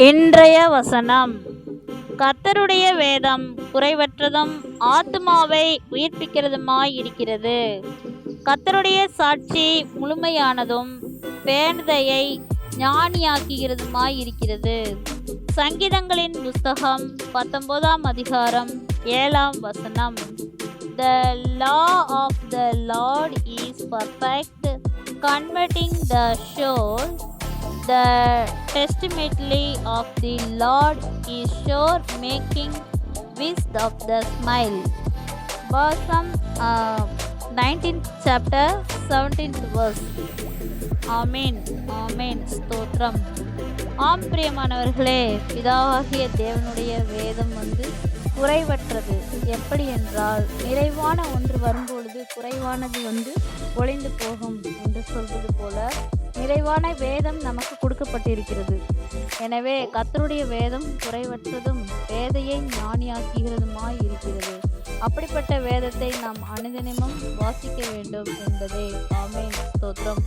இன்றைய வசனம்: கர்த்தருடைய வேதம் குறைவற்றதும் ஆத்துமாவை உயிர்ப்பிக்கிறதுமாய் இருக்கிறது. கர்த்தருடைய சாட்சி முழுமையானதும் பேணுதையை ஞானியாக்குகிறதுமாய் இருக்கிறது. சங்கீதங்களின் புஸ்தகம் 19ஆம் அதிகாரம் 7ஆம் வசனம்: The law of the Lord is perfect, converting the soul. The testimony of the Lord is sure, making wise of the smile. Psalm 19th chapter 17th verse. ஆமேன் ஆமேன் ஸ்தோத்திரம். ஆம் பிரியமானவர்களே, பிதாவாகிய தேவனுடைய வேதம் குறைவற்றது. எப்படி என்றால், நிறைவான ஒன்று வரும்பொழுது குறைவானது ஒளிந்து போகும் என்று சொல்வது போல நிறைவான வேதம் நமக்கு கொடுக்கப்பட்டிருக்கிறது. எனவே கர்த்தருடைய வேதம் குறைவற்றதும் பேதையை ஞானியாக்குகிறதுமாய் இருக்கிறது. அப்படிப்பட்ட வேதத்தை நாம் அனுதினமும் வாசிக்க வேண்டும் என்பதே. ஆமேன் ஸ்தோத்திரம்.